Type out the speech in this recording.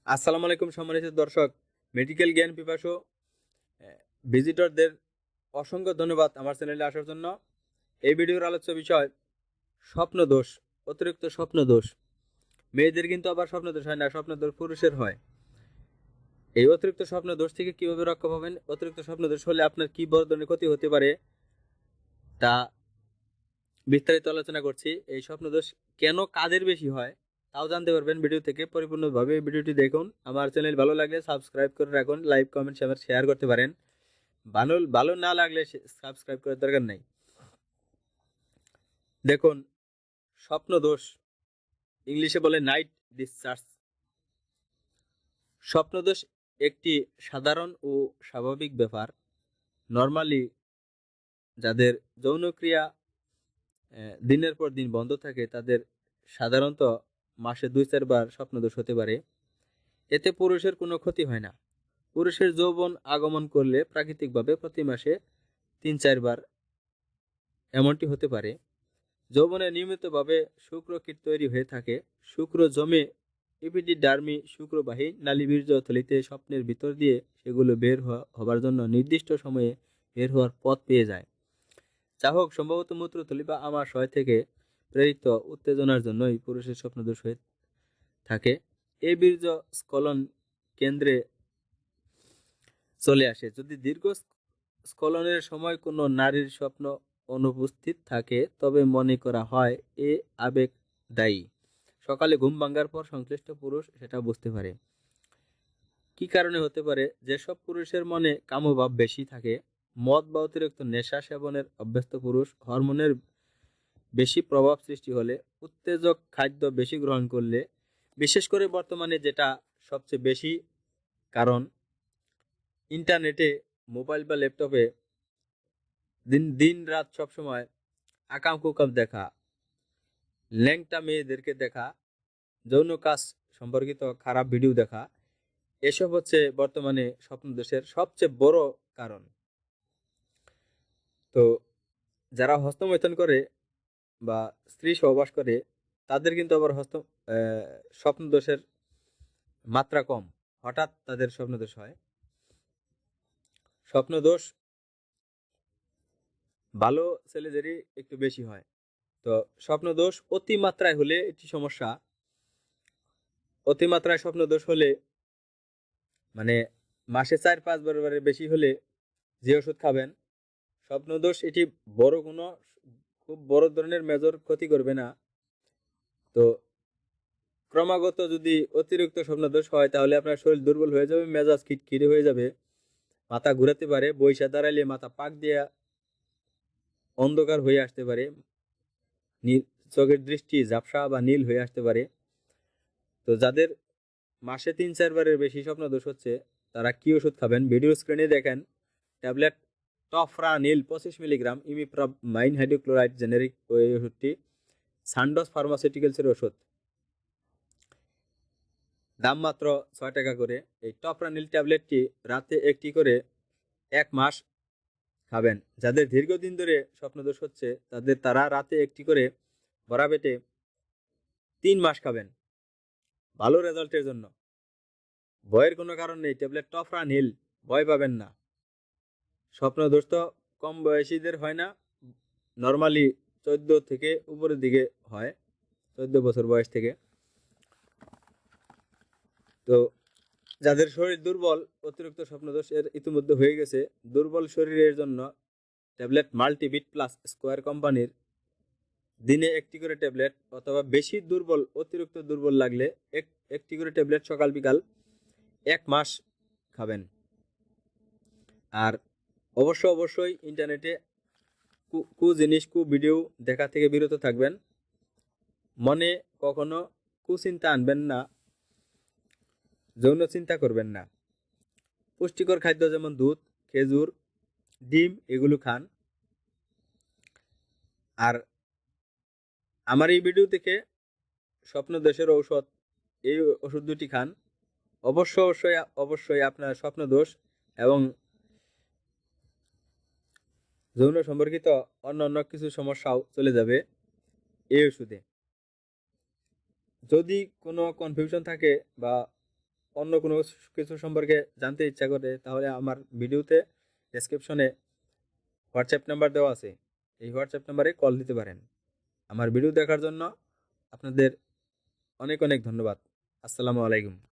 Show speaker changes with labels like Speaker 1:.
Speaker 1: আসসালামু আলাইকুম সম্মানিত দর্শক, মেডিকেল জ্ঞান পিপাসু ভিজিটরদের অসংখ্য ধন্যবাদ আমার চ্যানেলে আসার জন্য। এই ভিডিওর আলোচ্য বিষয় স্বপ্ন দোষ, অতিরিক্ত স্বপ্ন দোষ। মেয়েদের কিন্তু আবার স্বপ্ন দোষ হয় না, স্বপ্ন দোষ পুরুষের হয়। এই অতিরিক্ত স্বপ্ন দোষ থেকে কিভাবে রক্ষা পাবেন, অতিরিক্ত স্বপ্ন দোষ হলে আপনার কি বড় ধরনের ক্ষতি হতে পারে তা বিস্তারিত আলোচনা করছি। এই স্বপ্ন দোষ কেন কাদের বেশি হয় তাও জানতে পারবেন ভিডিও থেকে পরিপূর্ণভাবে। ভিডিওটি দেখুন। আমার চ্যানেল ভালো লাগলে সাবস্ক্রাইব করে রাখুন, লাইক কমেন্ট শেয়ার করতে পারেন। ভালো ভালো না লাগলে সাবস্ক্রাইব করার দরকার নাই। দেখুন, স্বপ্ন দোষ ইংলিশে বলে নাইট ডিসচার্জ। স্বপ্ন দোষ একটি সাধারণ ও স্বাভাবিক ব্যাপার। নর্মালি যাদের যৌনক্রিয়া দিনের পর দিন বন্ধ থাকে তাদের সাধারণত মাসে 2-4 বার স্বপ্নদোষ হতে পারে। এতে পুরুষের কোনো ক্ষতি হয় না। পুরুষের যৌবন আগমন করলে প্রাকৃতিকভাবে প্রতি মাসে 3-4 বার এমনটি হতে পারে। যৌবনে নিয়মিতভাবে শুক্রকীট তৈরি হয়ে থাকে। শুক্র জমে এপিডিডার্মি শুক্রবাহী নালীবীর্য থলিতে স্বপ্নের ভিতর দিয়ে সেগুলো বের হবার জন্য নির্দিষ্ট সময়ে বের হওয়ার পথ পেয়ে যায়। যা হোক, সম্ভবত মূত্রথলি বা আমাশয় থেকে প্রেরিত উত্তেজনার জন্যই পুরুষের স্বপ্নদোষ হয়ে থাকে। এই বীর্য স্খলন কেন্দ্রে চলে আসে। যদি দীর্ঘ স্খলনের সময় কোনো নারীর স্বপ্ন অনুপস্থিত থাকে তবে মনে করা হয় এ আবেগ দায়ী। সকালে ঘুম ভাঙার পর সংশ্লিষ্ট পুরুষ সেটা বুঝতে পারে। কি কারণে হতে পারে? যেসব পুরুষের মনে কামভাব বেশি থাকে, মদ বা অতিরিক্ত নেশা সেবনের অভ্যস্ত পুরুষ, হরমোনের বেশি প্রভাব সৃষ্টি হলে, উত্তেজক খাদ্য বেশি গ্রহণ করলে, বিশেষ করে বর্তমানে যেটা সবচেয়ে বেশি কারণ, ইন্টারনেটে, মোবাইল বা ল্যাপটপে দিন রাত সবসময় আকাম কুকাম দেখা, ল্যাংটা মেয়েদেরকে দেখা, যৌন কাজ সম্পর্কিত খারাপ ভিডিও দেখা, এসব হচ্ছে বর্তমানে স্বপ্নদোষের সবচেয়ে বড় কারণ। তো যারা হস্তমৈথুন করে বা স্ত্রী সহবাস করে তাদের কিন্তু আবার স্বপ্নদোষের মাত্রা কম, হঠাৎ তাদের স্বপ্নদোষ হয়। স্বপ্নদোষ ভালো ছেলেদেরই একটু বেশি হয়। তো স্বপ্নদোষ অতিমাত্রায় হলে একটি সমস্যা। অতিমাত্রায় স্বপ্নদোষ হলে মানে মাসে 4-5 বারের বেশি হলে যে ওষুধ খাবেন, স্বপ্নদোষ এটি খুব বড় ধরনের মেজর ক্ষতি করবে না। তো ক্রমাগত যদি অতিরিক্ত স্বপ্নদোষ হয় তাহলে আপনার শরীর দুর্বল হয়ে যাবে, মেজাজ খিটখিটে হয়ে যাবে, মাথা ঘুরাতে পারে, বইসা দাঁড়াইলে মাথা পাক দিয়ে অন্ধকার হয়ে আসতে পারে, চোখের দৃষ্টি ঝাপসা বা নীল হয়ে আসতে পারে। তো যাদের মাসে 3-4 বারের বেশি স্বপ্নদোষ হচ্ছে তারা কি ওষুধ খাবেন? ভিডিও স্ক্রিনে দেখেন tablet Tofranil 25 milligram imipramine hydrochloride generic ওই ওষুধটি সানডস ফার্মাসিউটিক্যালসের ওষুধ, দাম মাত্র 6 টাকা করে। এই টফরানিল ট্যাবলেটটি রাতে একটি করে 1 মাস খাবেন। যাদের দীর্ঘদিন ধরে স্বপ্নদোষ হচ্ছে তারা রাতে একটি করে ভরা পেটে 3 মাস খাবেন ভালো রেজাল্টের জন্য। ভয়ের কোনো কারণ নেই, ট্যাবলেট টফরানিল, ভয় পাবেন না। স্বপ্নদোষ তো কম বয়সীদের হয় না, নর্মালি 14 থেকে উপরের দিকে হয়, 14 বছর বয়স থেকে। তো যাদের শরীর দুর্বল, অতিরিক্ত স্বপ্নদোষ এর ইতিমধ্যে হয়ে গেছে, দুর্বল শরীরের জন্য ট্যাবলেট মাল্টিভিট প্লাস স্কোয়ার কোম্পানির দিনে একটি করে ট্যাবলেট, অথবা বেশি দুর্বল, অতিরিক্ত দুর্বল লাগলে একটি করে ট্যাবলেট সকাল বিকাল 1 মাস খাবেন। আর অবশ্যই ইন্টারনেটে জিনিস ভিডিও দেখা থেকে বিরত থাকবেন। মনে কখনো কুচিন্তা আনবেন না, যৌন চিন্তা করবেন না। পুষ্টিকর খাদ্য যেমন দুধ, খেজুর, ডিম এগুলো খান। আর আমার এই ভিডিও থেকে স্বপ্নদোষের ঔষধ, এই ওষুধ দুটি খান। অবশ্যই আপনার স্বপ্নদোষ এবং যৌন সম্পর্কিত অন্য কিছু সমস্যাও চলে যাবে এই ওষুধে। যদি কোনো কনফিউশন থাকে বা অন্য কোনো কিছু সম্পর্কে জানতে ইচ্ছা করে, তাহলে আমার ভিডিওতে ডেসক্রিপশনে হোয়াটসঅ্যাপ নাম্বার দেওয়া আছে, এই হোয়াটসঅ্যাপ নাম্বারে কল দিতে পারেন। আমার ভিডিও দেখার জন্য আপনাদের অনেক অনেক ধন্যবাদ। আসসালামু আলাইকুম।